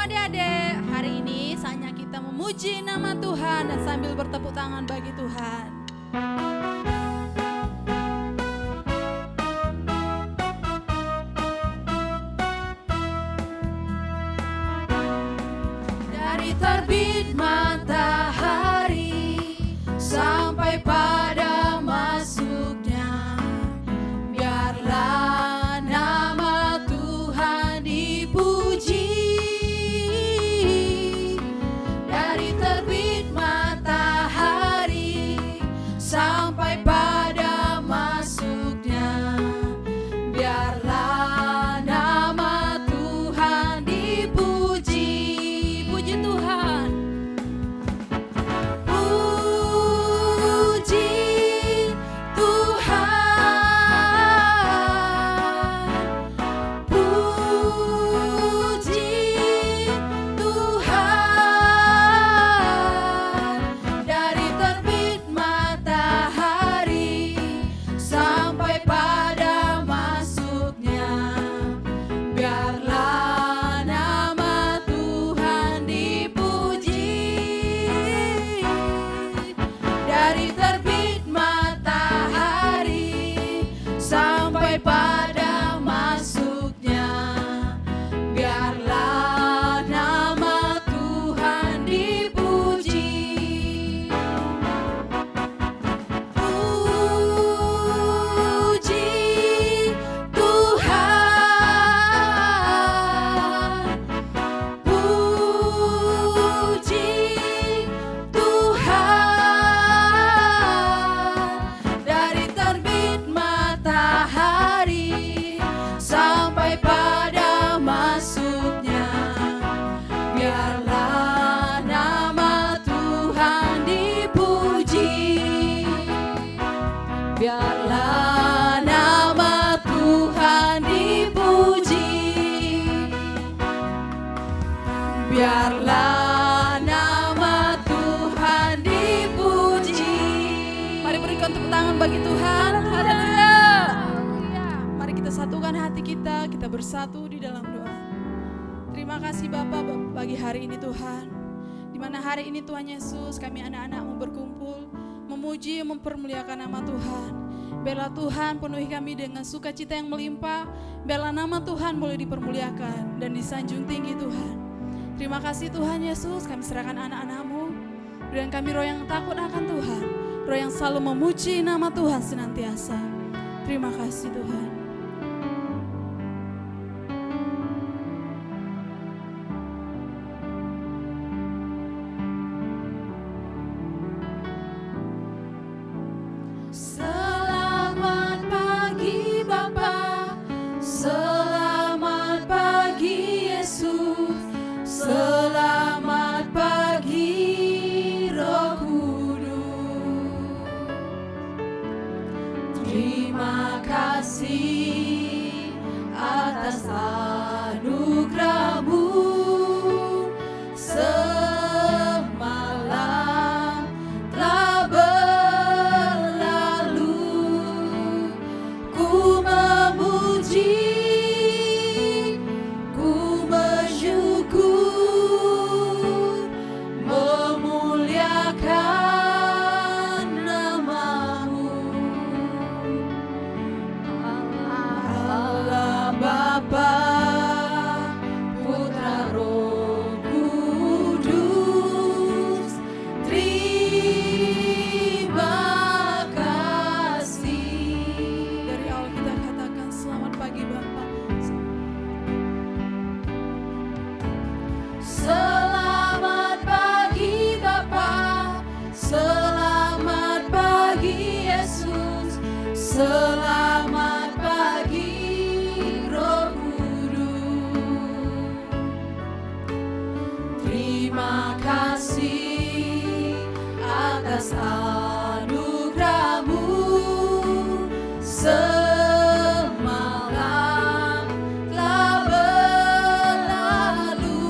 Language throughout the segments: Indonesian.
adik-adik, hari ini saatnya kita memuji nama Tuhan dan sambil bertepuk tangan bagi Tuhan. Dari terbit matahari sampai pada masuknya, biarlah nama Tuhan dipuji. Dari terbit matahari sampai pada masuknya, biarlah nama Tuhan dipuji. Puji Tuhan. Puji Tuhan. Puji Tuhan. Dari terbit matahari sampai pada masuknya, biarlah nama Tuhan dipuji. Dari terbit matahari sampai pada masuknya, biarlah nama Tuhan dipuji. Puji Tuhan. Puji Tuhan. Dari terbit matahari sampai pada masuknya, biarlah nama Tuhan dipuji. Biarlah nama Tuhan dipuji. Biarlah nama Tuhan dipuji. Mari berikan tepuk tangan bagi Tuhan. Haleluya. Mari kita satukan hati kita bersatu di dalam doa. Terima kasih Bapa bagi hari ini Tuhan. Di mana hari ini Tuhan Yesus, kami anak-anak-Mu berkumpul memuji mempermuliakan nama Tuhan. Biarlah Tuhan penuhi kami dengan sukacita yang melimpah. Biarlah nama Tuhan boleh dipermuliakan dan disanjung tinggi Tuhan. Terima kasih Tuhan Yesus, kami serahkan anak-anak-Mu. Dan kami roh yang takut akan Tuhan, roh yang selalu memuji nama Tuhan senantiasa. Terima kasih Tuhan. Selamat pagi Bapa, selamat pagi Yesus, selamat pagi Roh Kudus. Terima kasih atas anugerah-Mu semalam telah berlalu. Ku memuji, ku bersyukur, memuliakan nama-Mu. Allah Bapa, Putra, Roh Kudus, terima kasih. Dari awal kita katakan selamat pagi Bapa. Selamat pagi Bapa, selamat pagi Yesus, selamat pagi Roh Kudus. Terima kasih atas anugerah-Mu semalam telah berlalu.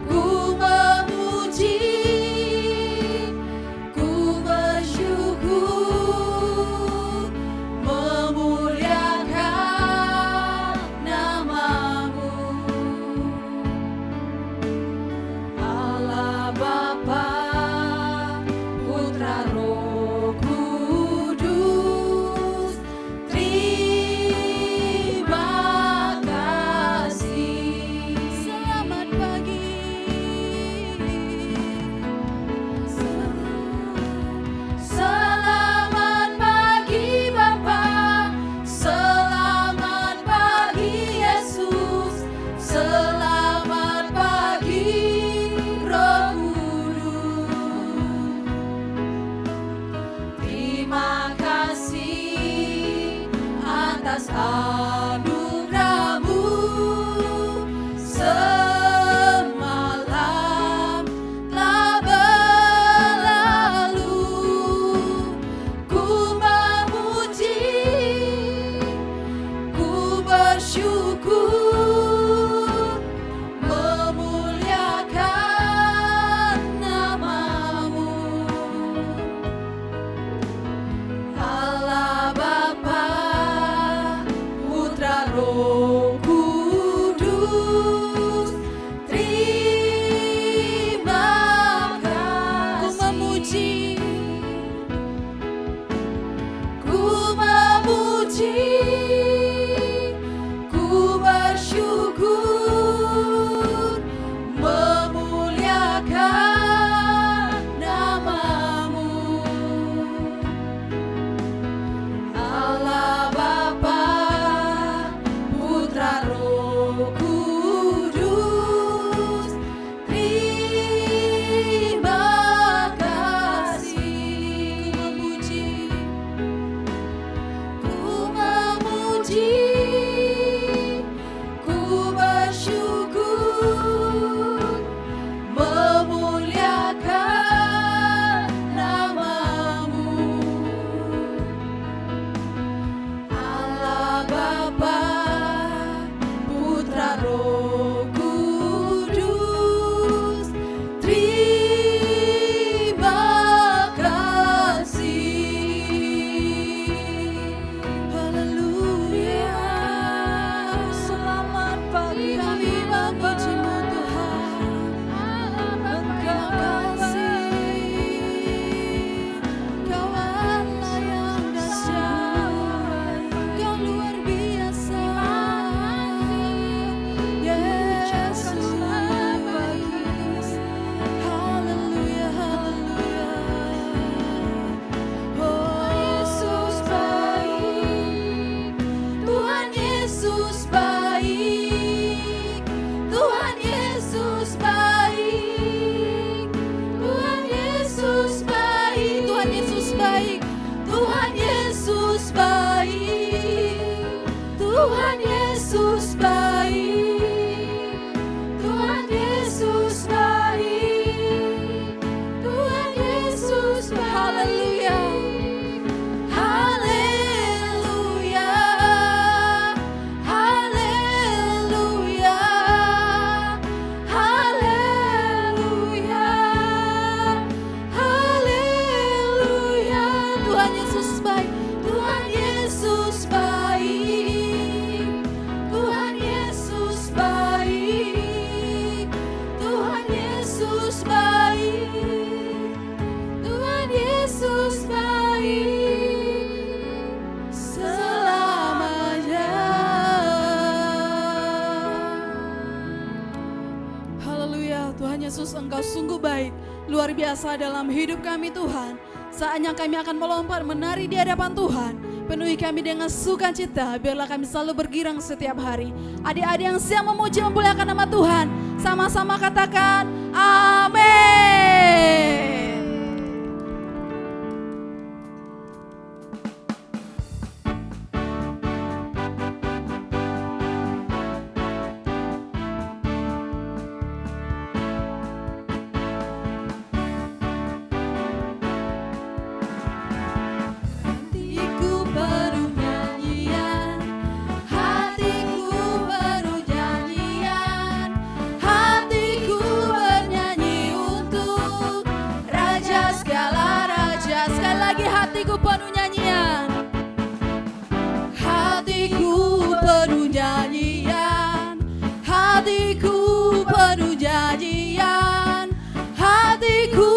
Ku memuji, ku bersyukur, memuliakan nama-Mu. Yesus baik, Tuhan Yesus baik, Tuhan Yesus baik, Tuhan Yesus baik, Tuhan Yesus baik, Tuhan Yesus baik, Tuhan Yesus baik. Haleluya, haleluya, haleluya, haleluya, haleluya. Tuhan Yesus baik, Tuhan Yesus baik, Tuhan Yesus baik, Tuhan Yesus baik, Tuhan Yesus baik selamanya. Haleluya, Tuhan Yesus, Engkau sungguh baik, luar biasa dalam hidup kami Tuhan. Saatnya kami akan melompat menari di hadapan Tuhan. Penuhi kami dengan sukacita, biarlah kami selalu bergirang setiap hari. Adik-adik yang siap memuji memuliakan nama Tuhan, sama-sama katakan amin. Hatiku penuh nyanyian, hatiku penuh nyanyian, hatiku bernyanyi untuk Raja segala raja. Sekali lagi, hatiku penuh nyanyian, hatiku penuh nyanyian, hatiku penuh nyanyian, hatiku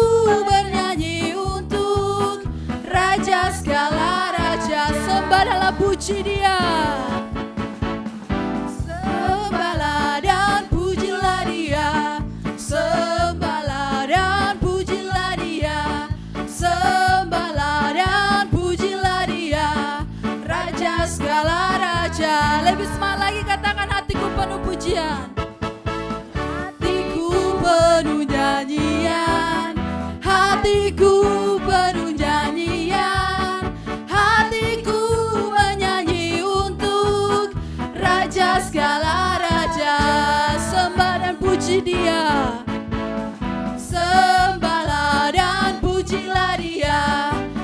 bernyanyi untuk Raja segala raja. Sembah dalam puji Dia, sembahlah dan pujilah Dia, sembahlah dan pujilah Dia, sembahlah dan pujilah Dia, Raja segala raja. Lebih semangat lagi, katakan hatiku penuh pujian, hatiku penuh nyanyian, hatiku penuh nyanyian, hatiku menyanyi untuk Raja segala raja. Sembah dan puji Dia, sembahlah dan pujilah Dia,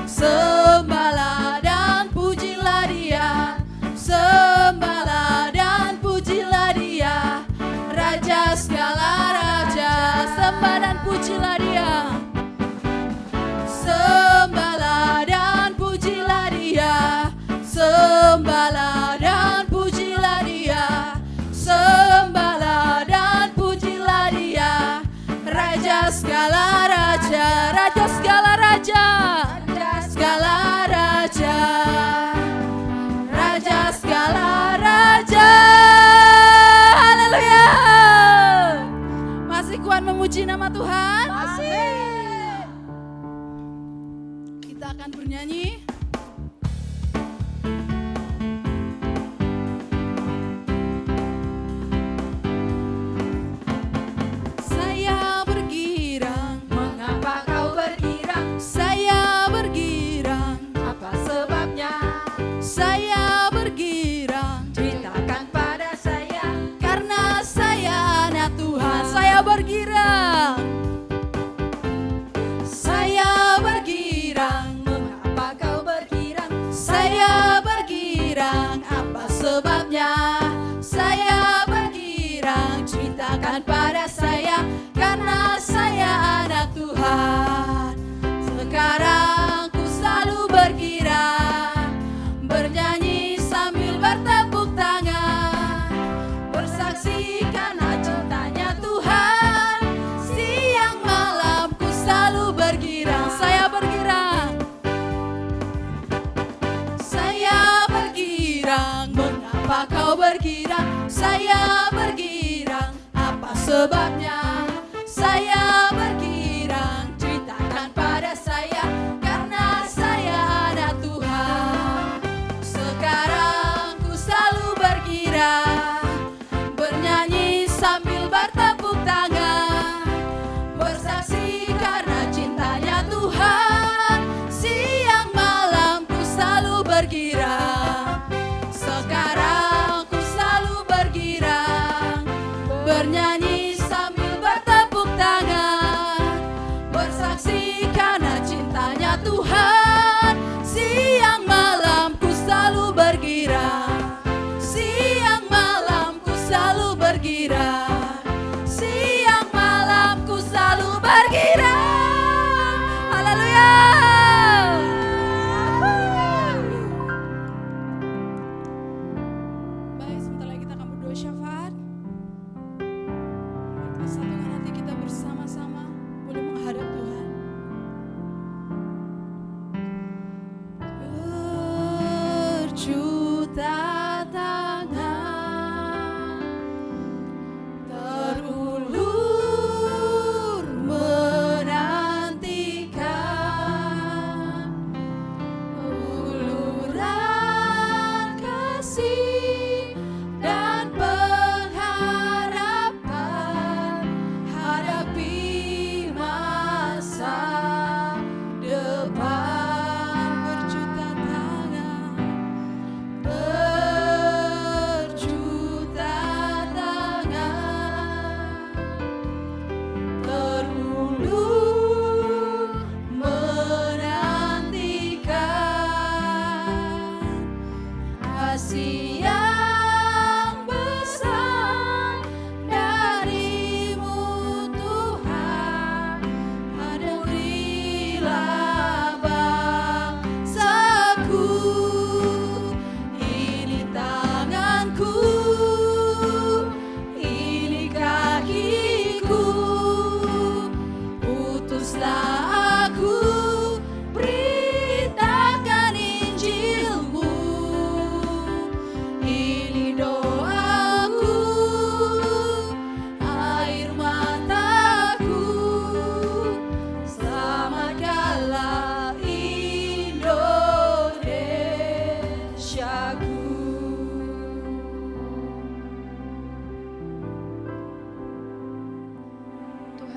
sembahlah dan pujilah Dia, sembahlah dan pujilah Dia, Raja segala raja. Sembah dan pujilah Dia, sembahlah dan pujilah Dia, sembahlah dan pujilah Dia, sembahlah dan pujilah Dia, Raja segala raja, Raja segala raja, Raja segala raja, Raja segala raja. Haleluya. Masih kuat memuji nama Tuhan? Masih. Kita akan bernyanyi. Saya bergirang, Mengapa kau bergirang? saya bergirang, Apa sebabnya? saya bergirang, Ceritakan pada saya. karena saya anak Tuhan. Saya bergirang, saya bergirang, Mengapa kau bergirang? saya bergirang. Apa sebabnya? Saya bergirang, ceritakan pada saya, karena saya anak Tuhan. Sekarang ku selalu bergirang, bernyanyi sambil bertepuk tangan, bersaksi karena cintanya Tuhan. Siang malam ku selalu bergirang. Saya bergirang, saya bergirang. Mengapa kau bergirang? Saya bergirang. Apa sebabnya? Saya bergirang, ceritakan pada saya, karena saya anak Tuhan. Sekarang ku selalu bergirang, bernyanyi sambil bertepuk tangan.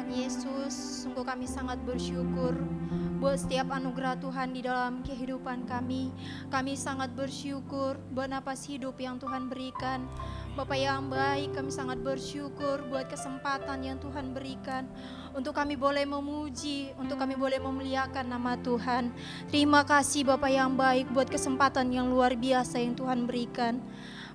Tuhan Yesus, sungguh kami sangat bersyukur buat setiap anugerah Tuhan di dalam kehidupan kami. Kami sangat bersyukur buat napas hidup yang Tuhan berikan. Bapak yang baik, kami sangat bersyukur buat kesempatan yang Tuhan berikan untuk kami boleh memuji, untuk kami boleh memuliakan nama Tuhan. Terima kasih Bapak yang baik buat kesempatan yang luar biasa yang Tuhan berikan.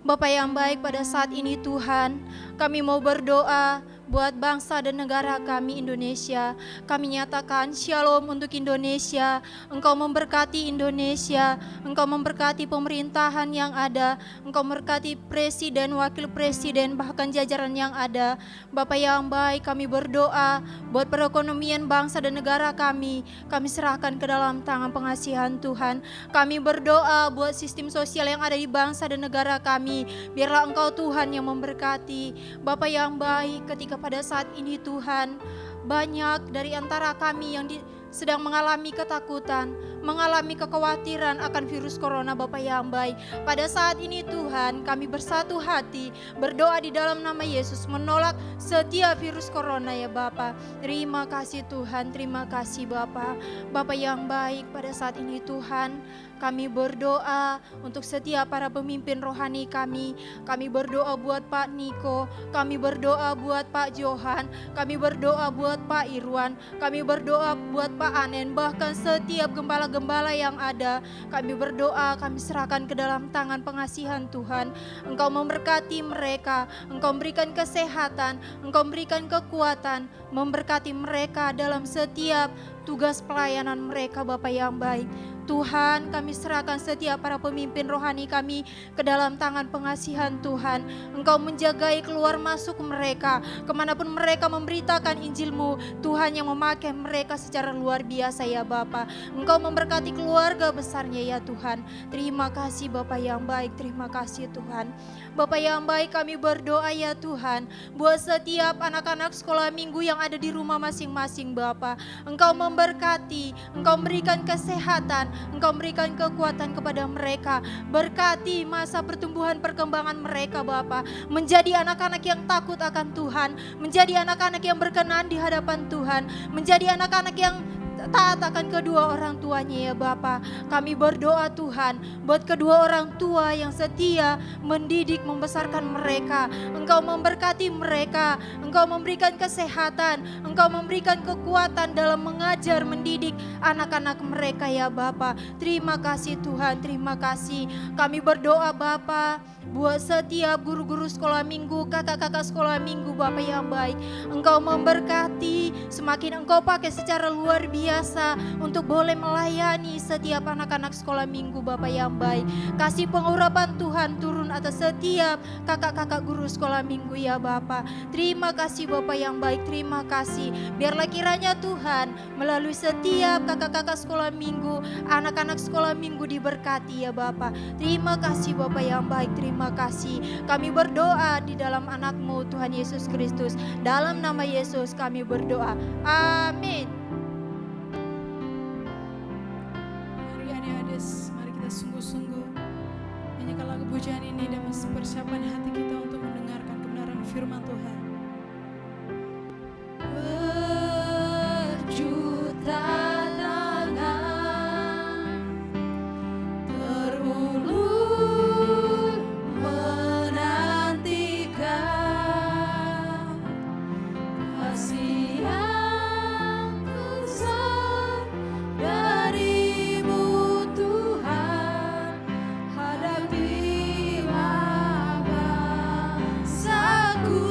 Bapak yang baik, pada saat ini Tuhan, kami mau berdoa buat bangsa dan negara kami Indonesia. Kami nyatakan shalom untuk Indonesia. Engkau memberkati Indonesia, Engkau memberkati pemerintahan yang ada, Engkau memberkati presiden, wakil presiden, bahkan jajaran yang ada. Bapak yang baik, kami berdoa buat perekonomian bangsa dan negara kami. Kami serahkan ke dalam tangan pengasihan Tuhan. Kami berdoa buat sistem sosial yang ada di bangsa dan negara kami. Biarlah Engkau Tuhan yang memberkati. Bapak yang baik, ketika pada saat ini Tuhan, banyak dari antara kami yang sedang mengalami ketakutan, mengalami kekhawatiran akan virus corona. Bapak yang baik, pada saat ini Tuhan, kami bersatu hati berdoa di dalam nama Yesus menolak setiap virus corona ya Bapak. Terima kasih Tuhan, terima kasih Bapak. Bapak yang baik, pada saat ini Tuhan, kami berdoa untuk setiap para pemimpin rohani kami. Kami berdoa buat Pak Niko, kami berdoa buat Pak Johan, kami berdoa buat Pak Irwan, kami berdoa buat Pak Anen, bahkan setiap gembala-gembala yang ada. Kami berdoa, kami serahkan ke dalam tangan pengasihan Tuhan. Engkau memberkati mereka, Engkau memberikan kesehatan, Engkau memberikan kekuatan, memberkati mereka dalam setiap tugas pelayanan mereka Bapak yang baik. Tuhan, kami serahkan setiap para pemimpin rohani kami ke dalam tangan pengasihan Tuhan. Engkau menjagai keluar masuk mereka, kemanapun mereka memberitakan Injil-Mu, Tuhan yang memakai mereka secara luar biasa ya Bapa. Engkau memberkati keluarga besarnya ya Tuhan. Terima kasih Bapak yang baik, terima kasih Tuhan. Bapak yang baik, kami berdoa ya Tuhan, buat setiap anak-anak sekolah minggu yang ada di rumah masing-masing Bapa. Engkau memberkati, Engkau memberikan kesehatan, Engkau berikan kekuatan kepada mereka. Berkati masa pertumbuhan perkembangan mereka Bapa, menjadi anak-anak yang takut akan Tuhan, menjadi anak-anak yang berkenan di hadapan Tuhan, menjadi anak-anak yang taat akan kedua orang tuanya ya Bapa. Kami berdoa Tuhan buat kedua orang tua yang setia mendidik membesarkan mereka. Engkau memberkati mereka, Engkau memberikan kesehatan, Engkau memberikan kekuatan dalam mengajar mendidik anak-anak mereka ya Bapa. Terima kasih Tuhan, terima kasih. Kami berdoa Bapa buat setiap guru-guru sekolah minggu, kakak-kakak sekolah minggu Bapak yang baik. Engkau memberkati, semakin Engkau pakai secara luar biasa untuk boleh melayani setiap anak-anak sekolah minggu Bapak yang baik. Kasih pengurapan Tuhan turun atas setiap kakak-kakak guru sekolah minggu ya Bapak. Terima kasih Bapak yang baik, terima kasih. Biarlah kiranya Tuhan melalui setiap kakak-kakak sekolah minggu, anak-anak sekolah minggu diberkati ya Bapak. Terima kasih Bapak yang baik, terima kasih. Kami berdoa di dalam anak-Mu Tuhan Yesus Kristus. Dalam nama Yesus kami berdoa. Amin. Mari adik-adik, mari kita sungguh-sungguh nyanyikan lagu pujian ini dan mempersiapkan hati kita untuk mendengarkan kebenaran firman Tuhan. Berjuta tangan terulur menantikan kasih yang besar dari-Mu Tuhan. Hadapilah bangsaku.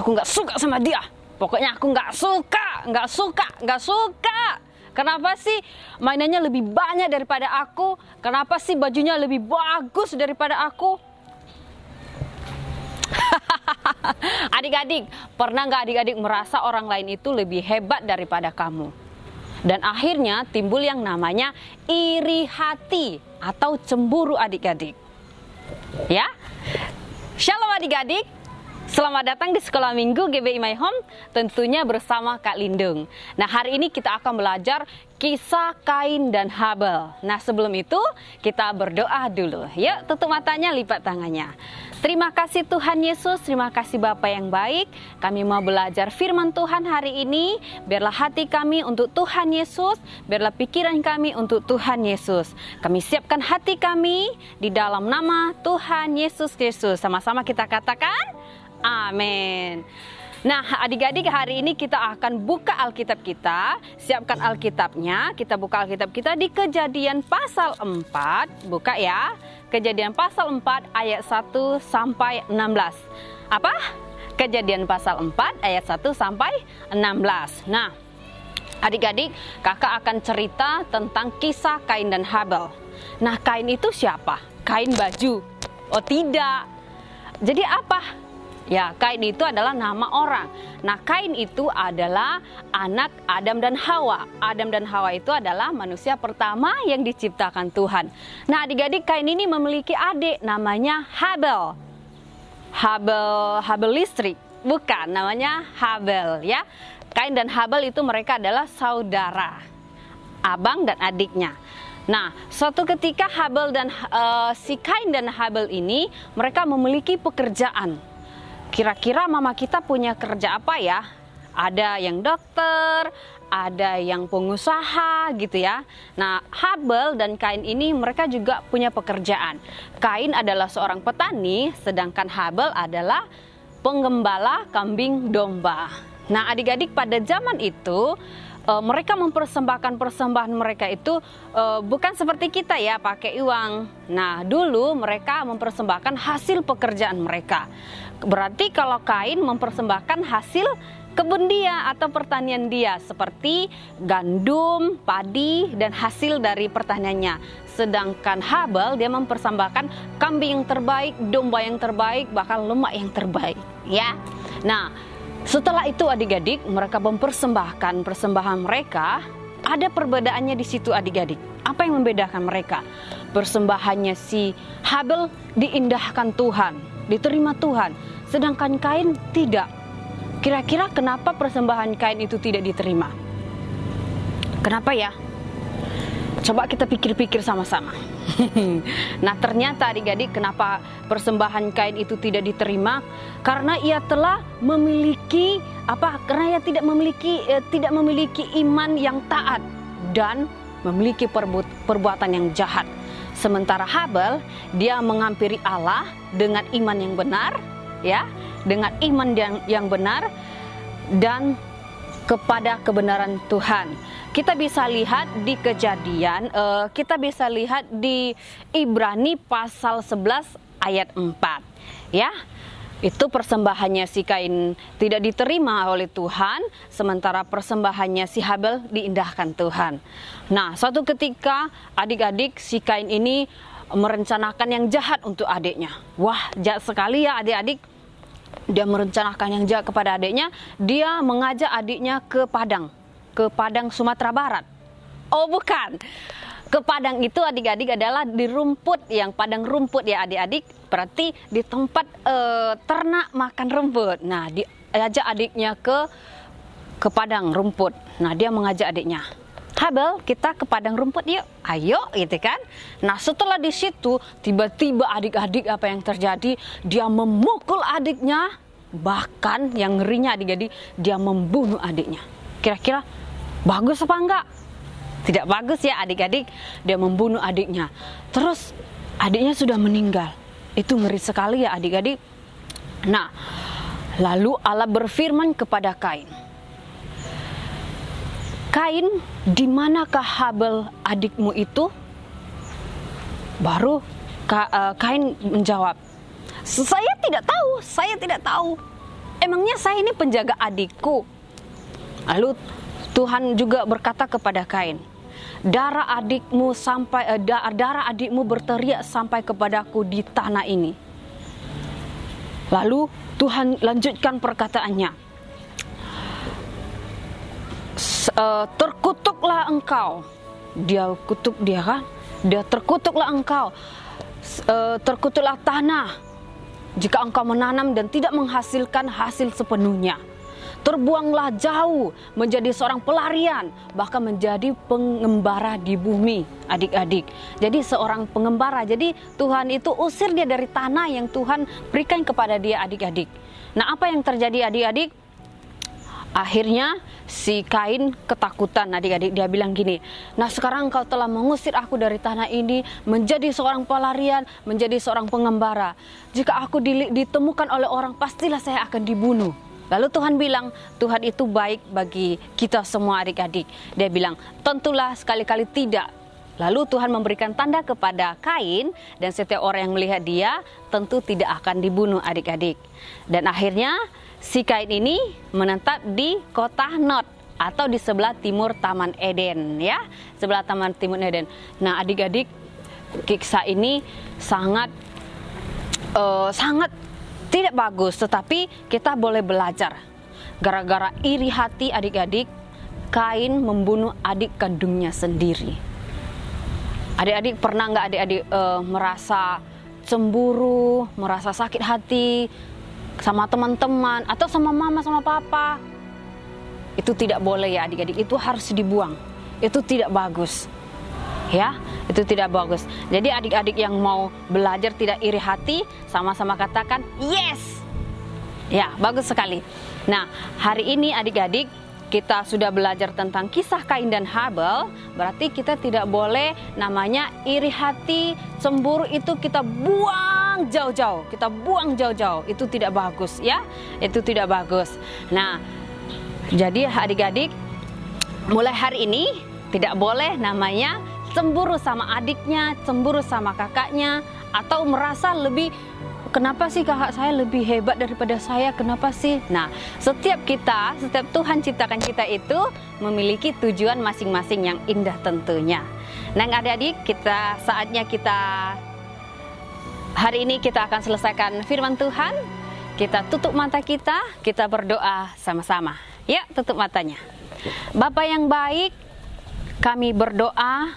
Aku nggak suka sama dia. Pokoknya aku nggak suka. Kenapa sih mainannya lebih banyak daripada aku? Kenapa sih bajunya lebih bagus daripada aku? Adik-adik, pernah nggak adik-adik merasa orang lain itu lebih hebat daripada kamu? Dan akhirnya timbul yang namanya iri hati atau cemburu adik-adik. Ya, Shalom adik-adik. Selamat datang di Sekolah Minggu GBI My Home, tentunya bersama Kak Lindung. Nah, hari ini kita akan belajar kisah Kain dan Habel. Nah, sebelum itu kita berdoa dulu. Yuk, tutup matanya, lipat tangannya. Terima kasih Tuhan Yesus, terima kasih Bapa yang baik. Kami mau belajar firman Tuhan hari ini. Biarlah hati kami untuk Tuhan Yesus, biarlah pikiran kami untuk Tuhan Yesus. Kami siapkan hati kami di dalam nama Tuhan Yesus Kristus. Sama-sama kita katakan, amin. Nah, adik-adik, hari ini kita akan buka Alkitab kita. Siapkan Alkitabnya. Kita buka Alkitab kita di Kejadian pasal 4. Buka ya. Kejadian pasal 4 ayat 1 sampai 16. Apa? Kejadian pasal 4 ayat 1 sampai 16. Nah, adik-adik, kakak akan cerita tentang kisah Kain dan Habel. Nah, Kain itu siapa? Kain baju? Oh, tidak. Jadi apa? Ya, Kain itu adalah nama orang. Nah, Kain itu adalah anak Adam dan Hawa. Adam dan Hawa itu adalah manusia pertama yang diciptakan Tuhan. Nah, adik-adik, Kain ini memiliki adik namanya Habel. Habel listrik. Bukan, namanya Habel ya. Kain dan Habel itu mereka adalah saudara. Abang dan adiknya. Nah, suatu ketika si Kain dan Habel ini mereka memiliki pekerjaan. Kira-kira mama kita punya kerja apa ya? Ada yang dokter, ada yang pengusaha gitu ya. Nah, Habel dan Kain ini mereka juga punya pekerjaan. Kain adalah seorang petani, sedangkan Habel adalah penggembala kambing domba. Nah, adik-adik, pada zaman itu mereka mempersembahkan persembahan mereka itu bukan seperti kita ya, pakai uang. Nah, dulu mereka mempersembahkan hasil pekerjaan mereka. Berarti kalau Kain mempersembahkan hasil kebun dia atau pertanian dia, seperti gandum, padi, dan hasil dari pertaniannya. Sedangkan Habel dia mempersembahkan kambing yang terbaik, domba yang terbaik, bahkan lemak yang terbaik ya. Nah, setelah itu adik-adik, mereka mempersembahkan persembahan mereka. Ada perbedaannya di situ adik-adik. Apa yang membedakan mereka? Persembahannya si Habel diindahkan Tuhan, diterima Tuhan, sedangkan Kain tidak. Kira-kira kenapa persembahan Kain itu tidak diterima? Kenapa ya? Coba kita pikir-pikir sama-sama. Nah, ternyata adik-adik, kenapa persembahan Kain itu tidak diterima? Karena ia telah memiliki Karena ia tidak memiliki iman yang taat dan memiliki perbuatan yang jahat. Sementara Habel dia menghampiri Allah dengan iman yang benar, ya, dengan iman yang benar dan kepada kebenaran Tuhan. Kita bisa lihat di Kejadian, kita bisa lihat di Ibrani pasal 11 ayat 4. Ya, itu persembahannya si Kain tidak diterima oleh Tuhan, sementara persembahannya si Habel diindahkan Tuhan. Nah, suatu ketika adik-adik, si Kain ini merencanakan yang jahat untuk adiknya. Wah, jahat sekali ya adik-adik. Dia merencanakan yang jahat kepada adiknya. Dia mengajak adiknya ke Padang Sumatera Barat. Oh, bukan. Ke Padang itu adik-adik adalah di rumput, yang padang rumput ya adik-adik. Berarti di tempat ternak makan rumput. Nah, diajak adiknya ke padang rumput. Nah, dia mengajak adiknya, Habel, kita ke padang rumput yuk, ayo, gitu kan. Nah, setelah di situ tiba-tiba adik-adik apa yang terjadi? Dia memukul adiknya, bahkan yang ngerinya adik-adik, dia membunuh adiknya. Kira-kira bagus apa enggak? Tidak bagus ya adik-adik, dia membunuh adiknya. Terus adiknya sudah meninggal. Itu ngeri sekali ya adik-adik. Nah, lalu Allah berfirman kepada Kain, Kain, di manakah Habel adikmu itu? Baru Kain menjawab, saya tidak tahu. emangnya saya ini penjaga adikku? Lalu Tuhan juga berkata kepada Kain, darah adikmu berteriak sampai kepadaku di tanah ini. Lalu Tuhan lanjutkan perkataannya, terkutuklah engkau. Dia kutuk dia kan? Dia terkutuklah engkau. Terkutuklah tanah jika engkau menanam dan tidak menghasilkan hasil sepenuhnya. Terbuanglah jauh menjadi seorang pelarian, bahkan menjadi pengembara di bumi, adik-adik. Jadi seorang pengembara. Jadi Tuhan itu usir dia dari tanah yang Tuhan berikan kepada dia, adik-adik. Nah, apa yang terjadi, adik-adik? Akhirnya si Kain ketakutan, adik-adik. Dia bilang gini, nah sekarang engkau telah mengusir aku dari tanah ini, menjadi seorang pelarian, menjadi seorang pengembara. Jika aku ditemukan oleh orang, pastilah saya akan dibunuh. Lalu Tuhan bilang, Tuhan itu baik bagi kita semua, adik-adik. Dia bilang, tentulah, sekali-kali tidak. Lalu Tuhan memberikan tanda kepada Kain, dan setiap orang yang melihat dia tentu tidak akan dibunuh, adik-adik. Dan akhirnya si Kain ini menetap di kota Nod, atau di sebelah timur Taman Eden, ya, sebelah Taman Timur Eden. Nah, adik-adik, kisah ini sangat tidak bagus, tetapi kita boleh belajar. Gara-gara iri hati, adik-adik, Kain membunuh adik kandungnya sendiri. Adik-adik, pernah nggak adik-adik merasa cemburu, merasa sakit hati sama teman-teman atau sama mama sama papa? Itu tidak boleh ya, adik-adik. Itu harus dibuang. Itu tidak bagus. Ya, itu tidak bagus. Jadi adik-adik yang mau belajar tidak iri hati, sama-sama katakan yes. Ya, bagus sekali. Nah, hari ini adik-adik kita sudah belajar tentang kisah Kain dan Habel. Berarti kita tidak boleh namanya iri hati, cemburu, itu kita buang jauh-jauh. Kita buang jauh-jauh. Itu tidak bagus, ya. Itu tidak bagus. Nah, jadi adik-adik mulai hari ini tidak boleh namanya cemburu sama adiknya, cemburu sama kakaknya, atau merasa lebih, kenapa sih kakak saya lebih hebat daripada saya, kenapa sih? Nah, setiap Tuhan ciptakan kita itu memiliki tujuan masing-masing yang indah tentunya. Nah, adik-adik, hari ini kita akan selesaikan firman Tuhan. Kita tutup mata kita berdoa sama-sama. Ya, tutup matanya. Bapa yang baik, kami berdoa,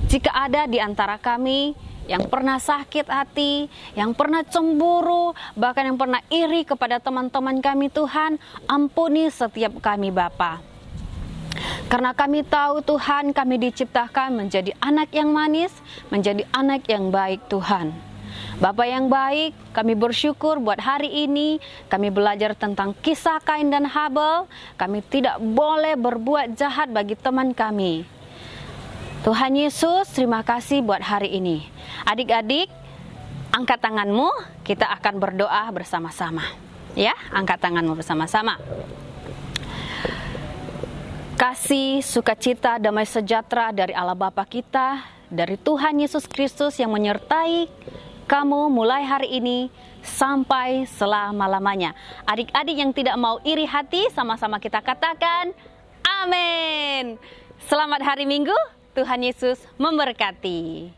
jika ada di antara kami yang pernah sakit hati, yang pernah cemburu, bahkan yang pernah iri kepada teman-teman kami, Tuhan, ampuni setiap kami, Bapa. Karena kami tahu, Tuhan, kami diciptakan menjadi anak yang manis, menjadi anak yang baik, Tuhan. Bapa yang baik, kami bersyukur buat hari ini kami belajar tentang kisah Kain dan Habel. Kami tidak boleh berbuat jahat bagi teman kami. Tuhan Yesus, terima kasih buat hari ini. Adik-adik, angkat tanganmu, kita akan berdoa bersama-sama. Ya, angkat tanganmu bersama-sama. Kasih, sukacita, damai sejahtera dari Allah Bapa kita, dari Tuhan Yesus Kristus yang menyertai kamu mulai hari ini sampai selama-lamanya. Adik-adik yang tidak mau iri hati, sama-sama kita katakan, amin. Selamat hari Minggu. Tuhan Yesus memberkati.